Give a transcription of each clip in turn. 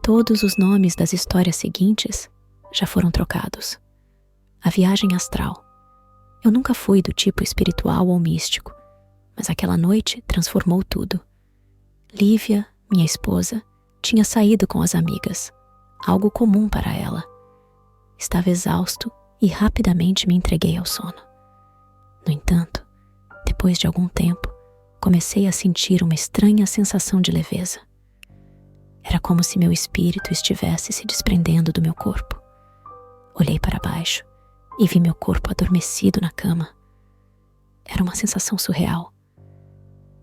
Todos os nomes das histórias seguintes já foram trocados. A viagem astral. Eu nunca fui do tipo espiritual ou místico, mas aquela noite transformou tudo. Lívia, minha esposa, tinha saído com as amigas, algo comum para ela. Estava exausto e rapidamente me entreguei ao sono. No entanto, depois de algum tempo, comecei a sentir uma estranha sensação de leveza. Era como se meu espírito estivesse se desprendendo do meu corpo. Olhei para baixo e vi meu corpo adormecido na cama. Era uma sensação surreal.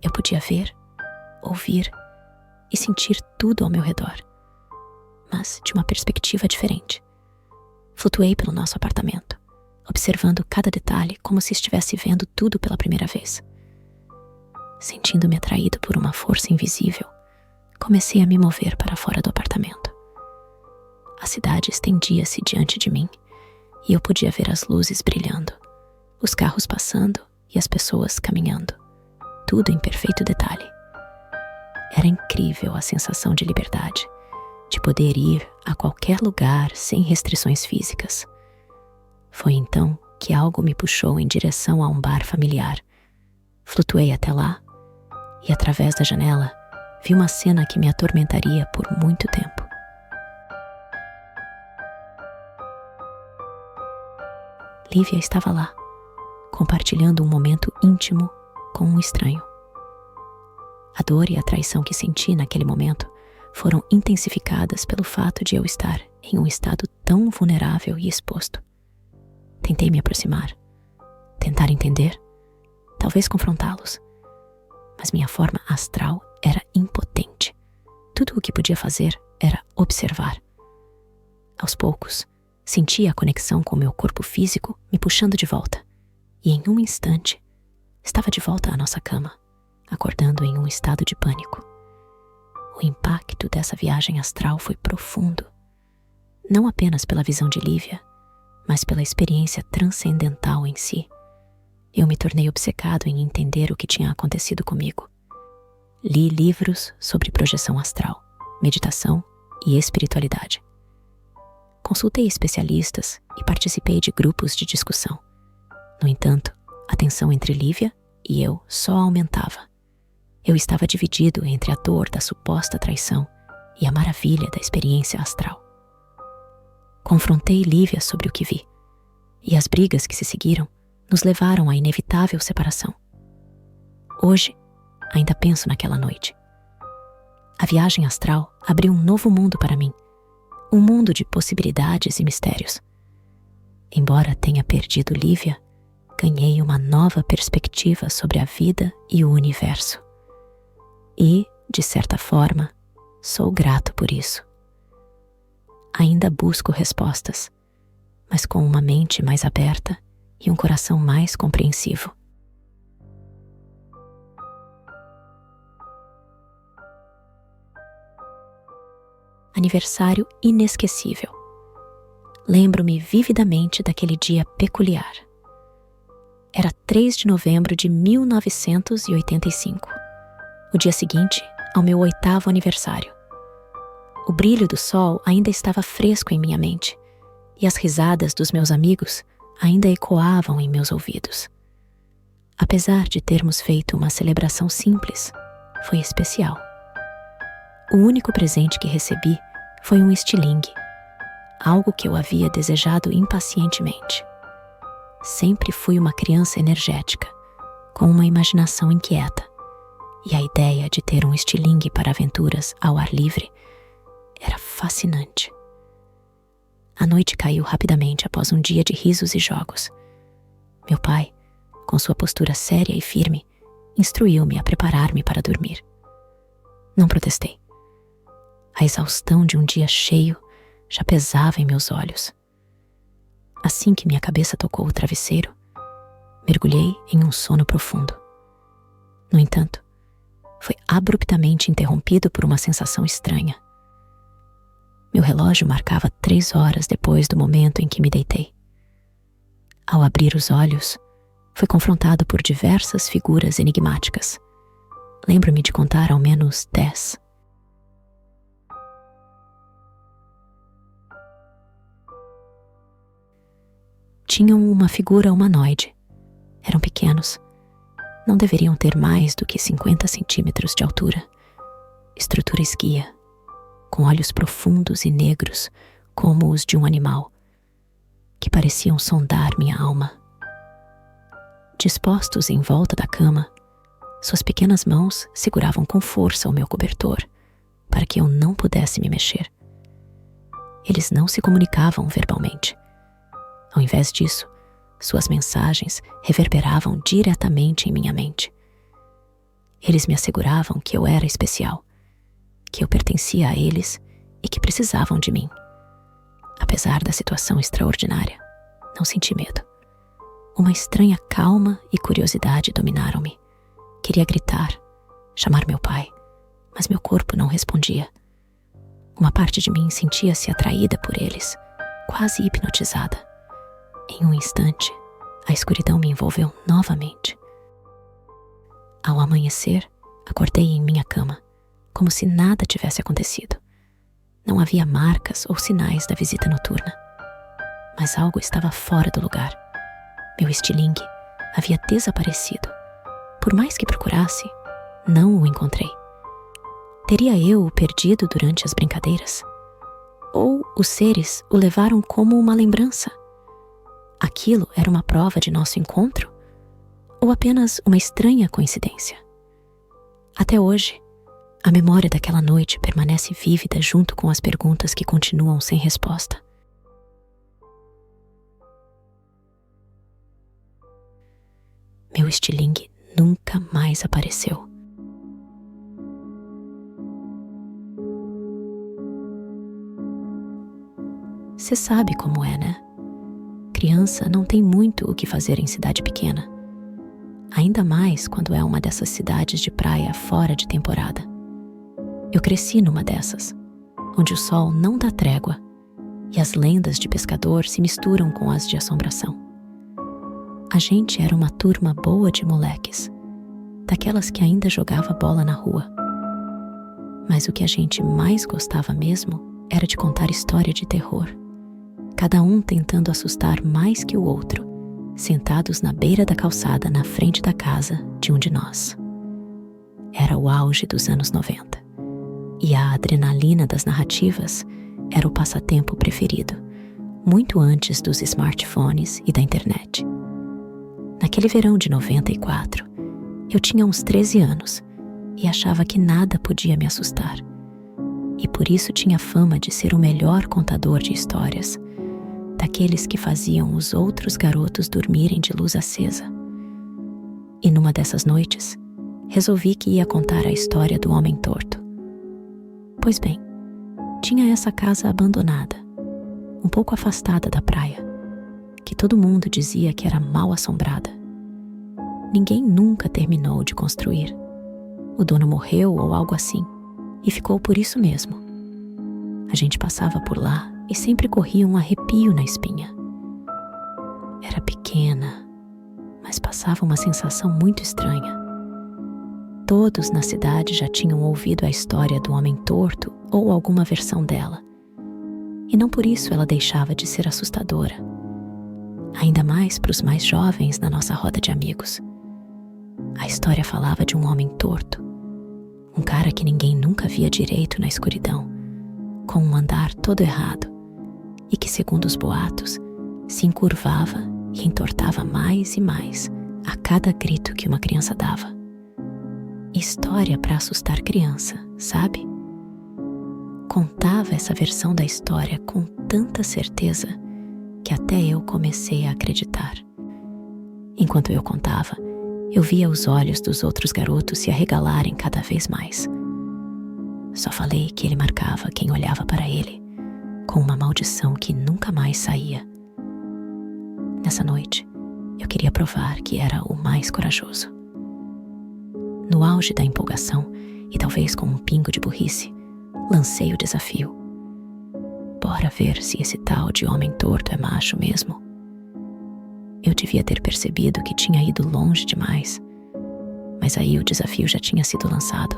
Eu podia ver, ouvir e sentir tudo ao meu redor, mas de uma perspectiva diferente. Flutuei pelo nosso apartamento, observando cada detalhe como se estivesse vendo tudo pela primeira vez. Sentindo-me atraído por uma força invisível, comecei a me mover para fora do apartamento. A cidade estendia-se diante de mim e eu podia ver as luzes brilhando, os carros passando e as pessoas caminhando, tudo em perfeito detalhe. Era incrível a sensação de liberdade, de poder ir a qualquer lugar sem restrições físicas. Foi então que algo me puxou em direção a um bar familiar. Flutuei até lá e, através da janela, vi uma cena que me atormentaria por muito tempo. Lívia estava lá, compartilhando um momento íntimo com um estranho. A dor e a traição que senti naquele momento foram intensificadas pelo fato de eu estar em um estado tão vulnerável e exposto. Tentei me aproximar, tentar entender, talvez confrontá-los, mas minha forma astral era impotente. Tudo o que podia fazer era observar. Aos poucos, senti a conexão com o meu corpo físico me puxando de volta, e em um instante, estava de volta à nossa cama, acordando em um estado de pânico. O impacto dessa viagem astral foi profundo, não apenas pela visão de Lívia, mas pela experiência transcendental em si. Eu me tornei obcecado em entender o que tinha acontecido comigo. Li livros sobre projeção astral, meditação e espiritualidade. Consultei especialistas e participei de grupos de discussão. No entanto, a tensão entre Lívia e eu só aumentava. Eu estava dividido entre a dor da suposta traição e a maravilha da experiência astral. Confrontei Lívia sobre o que vi, e as brigas que se seguiram nos levaram à inevitável separação. Hoje, ainda penso naquela noite. A viagem astral abriu um novo mundo para mim, um mundo de possibilidades e mistérios. Embora tenha perdido Lívia, ganhei uma nova perspectiva sobre a vida e o universo. E, de certa forma, sou grato por isso. Ainda busco respostas, mas com uma mente mais aberta e um coração mais compreensivo. Aniversário inesquecível. Lembro-me vividamente daquele dia peculiar. Era 3 de novembro de 1985, o dia seguinte ao meu 8º aniversário. O brilho do sol ainda estava fresco em minha mente, e as risadas dos meus amigos ainda ecoavam em meus ouvidos. Apesar de termos feito uma celebração simples, foi especial. O único presente que recebi foi um estilingue, algo que eu havia desejado impacientemente. Sempre fui uma criança energética, com uma imaginação inquieta, e a ideia de ter um estilingue para aventuras ao ar livre era fascinante. A noite caiu rapidamente após um dia de risos e jogos. Meu pai, com sua postura séria e firme, instruiu-me a preparar-me para dormir. Não protestei. A exaustão de um dia cheio já pesava em meus olhos. Assim que minha cabeça tocou o travesseiro, mergulhei em um sono profundo. No entanto, foi abruptamente interrompido por uma sensação estranha. Meu relógio marcava 3 horas depois do momento em que me deitei. Ao abrir os olhos, fui confrontado por diversas figuras enigmáticas. Lembro-me de contar ao menos 10. Tinham uma figura humanoide. Eram pequenos. Não deveriam ter mais do que 50 centímetros de altura. Estrutura esguia, com olhos profundos e negros como os de um animal, que pareciam sondar minha alma. Dispostos em volta da cama, suas pequenas mãos seguravam com força o meu cobertor, para que eu não pudesse me mexer. Eles não se comunicavam verbalmente. Ao invés disso, suas mensagens reverberavam diretamente em minha mente. Eles me asseguravam que eu era especial, que eu pertencia a eles e que precisavam de mim. Apesar da situação extraordinária, não senti medo. Uma estranha calma e curiosidade dominaram-me. Queria gritar, chamar meu pai, mas meu corpo não respondia. Uma parte de mim sentia-se atraída por eles, quase hipnotizada. Em um instante, a escuridão me envolveu novamente. Ao amanhecer, acordei em minha cama, como se nada tivesse acontecido. Não havia marcas ou sinais da visita noturna, mas algo estava fora do lugar. Meu estilingue havia desaparecido. Por mais que procurasse, não o encontrei. Teria eu o perdido durante as brincadeiras? Ou os seres o levaram como uma lembrança? Aquilo era uma prova de nosso encontro? Ou apenas uma estranha coincidência? Até hoje, a memória daquela noite permanece vívida junto com as perguntas que continuam sem resposta. Meu estilingue nunca mais apareceu. Você sabe como é, né? Criança não tem muito o que fazer em cidade pequena. Ainda mais quando é uma dessas cidades de praia fora de temporada. Eu cresci numa dessas, onde o sol não dá trégua e as lendas de pescador se misturam com as de assombração. A gente era uma turma boa de moleques, daquelas que ainda jogava bola na rua. Mas o que a gente mais gostava mesmo era de contar história de terror, cada um tentando assustar mais que o outro, sentados na beira da calçada na frente da casa de um de nós. Era o auge dos anos 90, e a adrenalina das narrativas era o passatempo preferido, muito antes dos smartphones e da internet. Naquele verão de 94, eu tinha uns 13 anos e achava que nada podia me assustar. E por isso tinha fama de ser o melhor contador de histórias, daqueles que faziam os outros garotos dormirem de luz acesa. E numa dessas noites, resolvi que ia contar a história do homem torto. Pois bem, tinha essa casa abandonada, um pouco afastada da praia, que todo mundo dizia que era mal assombrada. Ninguém nunca terminou de construir. O dono morreu ou algo assim, e ficou por isso mesmo. A gente passava por lá e sempre corria um arrepio na espinha. Era pequena, mas passava uma sensação muito estranha. Todos na cidade já tinham ouvido a história do homem torto ou alguma versão dela, e não por isso ela deixava de ser assustadora. Ainda mais para os mais jovens na nossa roda de amigos. A história falava de um homem torto, um cara que ninguém nunca via direito na escuridão, com um andar todo errado, e que, segundo os boatos, se encurvava e entortava mais e mais a cada grito que uma criança dava. História para assustar criança, sabe? Contava essa versão da história com tanta certeza que até eu comecei a acreditar. Enquanto eu contava, eu via os olhos dos outros garotos se arregalarem cada vez mais. Só falei que ele marcava quem olhava para ele, com uma maldição que nunca mais saía. Nessa noite, eu queria provar que era o mais corajoso. No auge da empolgação, e talvez com um pingo de burrice, lancei o desafio. Bora ver se esse tal de homem torto é macho mesmo. Eu devia ter percebido que tinha ido longe demais, mas aí o desafio já tinha sido lançado.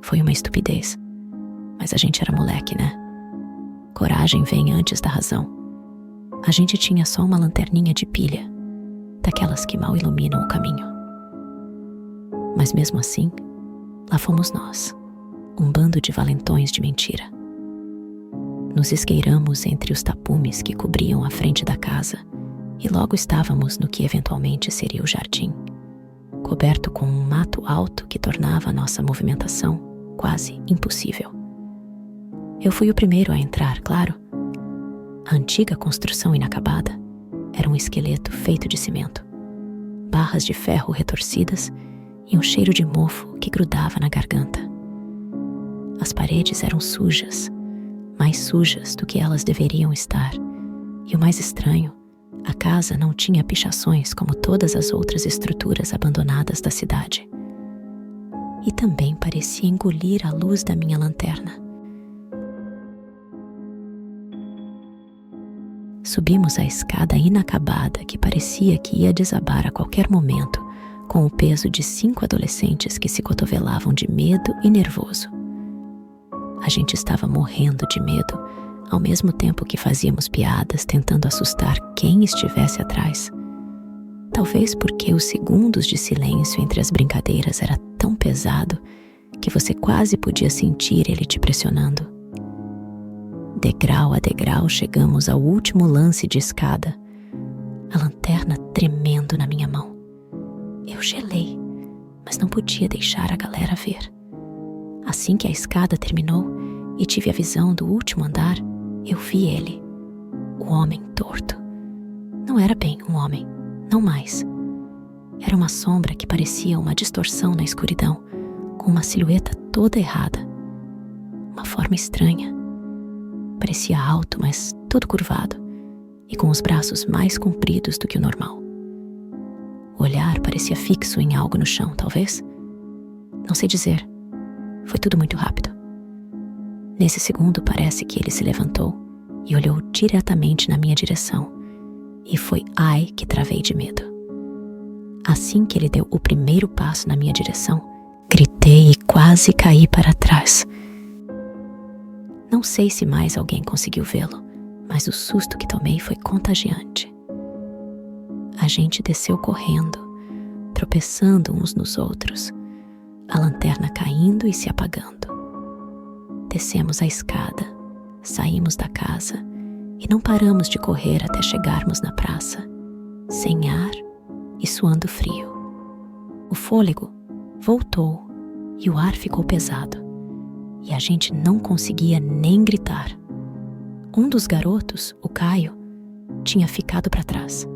Foi uma estupidez, mas a gente era moleque, né? Coragem vem antes da razão. A gente tinha só uma lanterninha de pilha, daquelas que mal iluminam o caminho. Mas mesmo assim, lá fomos nós, um bando de valentões de mentira. Nos esgueiramos entre os tapumes que cobriam a frente da casa e logo estávamos no que eventualmente seria o jardim, coberto com um mato alto que tornava a nossa movimentação quase impossível. Eu fui o primeiro a entrar, claro. A antiga construção inacabada era um esqueleto feito de cimento, barras de ferro retorcidas e um cheiro de mofo que grudava na garganta. As paredes eram sujas, mais sujas do que elas deveriam estar, e o mais estranho, a casa não tinha pichações como todas as outras estruturas abandonadas da cidade. E também parecia engolir a luz da minha lanterna. Subimos a escada inacabada que parecia que ia desabar a qualquer momento, com o peso de 5 adolescentes que se cotovelavam de medo e nervoso. A gente estava morrendo de medo, ao mesmo tempo que fazíamos piadas tentando assustar quem estivesse atrás. Talvez porque os segundos de silêncio entre as brincadeiras era tão pesado que você quase podia sentir ele te pressionando. Degrau a degrau chegamos ao último lance de escada, a lanterna tremendo na minha mão. Eu gelei, mas não podia deixar a galera ver. Assim que a escada terminou e tive a visão do último andar, eu vi ele, o homem torto. Não era bem um homem, não mais. Era uma sombra que parecia uma distorção na escuridão, com uma silhueta toda errada. Uma forma estranha. Parecia alto, mas todo curvado, e com os braços mais compridos do que o normal. O olhar parecia fixo em algo no chão, talvez? Não sei dizer. Foi tudo muito rápido. Nesse segundo parece que ele se levantou e olhou diretamente na minha direção, e foi ai que travei de medo. Assim que ele deu o primeiro passo na minha direção, gritei e quase caí para trás. Não sei se mais alguém conseguiu vê-lo, mas o susto que tomei foi contagiante. A gente desceu correndo, tropeçando uns nos outros, a lanterna caindo e se apagando. Descemos a escada, saímos da casa e não paramos de correr até chegarmos na praça, sem ar e suando frio. O fôlego voltou e o ar ficou pesado. E a gente não conseguia nem gritar. Um dos garotos, o Caio, tinha ficado para trás.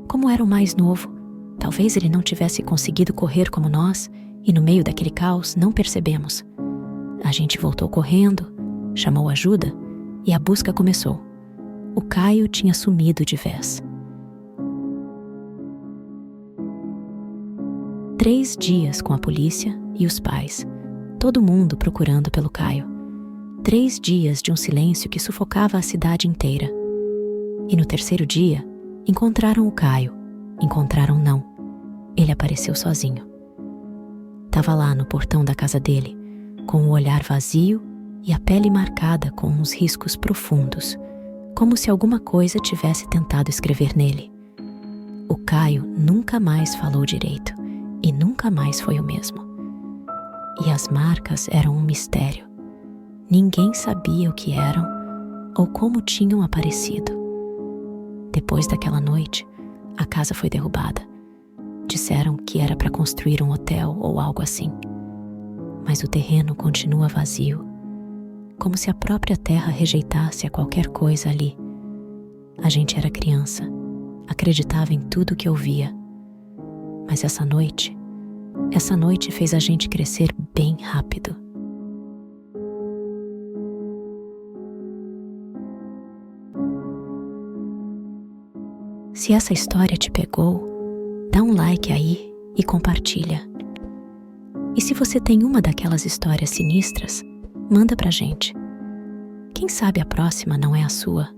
Como era o mais novo, talvez ele não tivesse conseguido correr como nós, e no meio daquele caos não percebemos. A gente voltou correndo, chamou ajuda e a busca começou. O Caio tinha sumido de vez. 3 dias com a polícia e os pais, todo mundo procurando pelo Caio. 3 dias de um silêncio que sufocava a cidade inteira. E no 3º dia, encontraram o Caio. Encontraram não. Ele apareceu sozinho. Tava lá no portão da casa dele, com o olhar vazio e a pele marcada com uns riscos profundos, como se alguma coisa tivesse tentado escrever nele. O Caio nunca mais falou direito e nunca mais foi o mesmo. E as marcas eram um mistério. Ninguém sabia o que eram ou como tinham aparecido. Depois daquela noite, a casa foi derrubada. Disseram que era para construir um hotel ou algo assim. Mas o terreno continua vazio, como se a própria terra rejeitasse a qualquer coisa ali. A gente era criança, acreditava em tudo que ouvia. Mas essa noite fez a gente crescer bem rápido. Se essa história te pegou, dá um like aí e compartilha. E se você tem uma daquelas histórias sinistras, manda pra gente. Quem sabe a próxima não é a sua?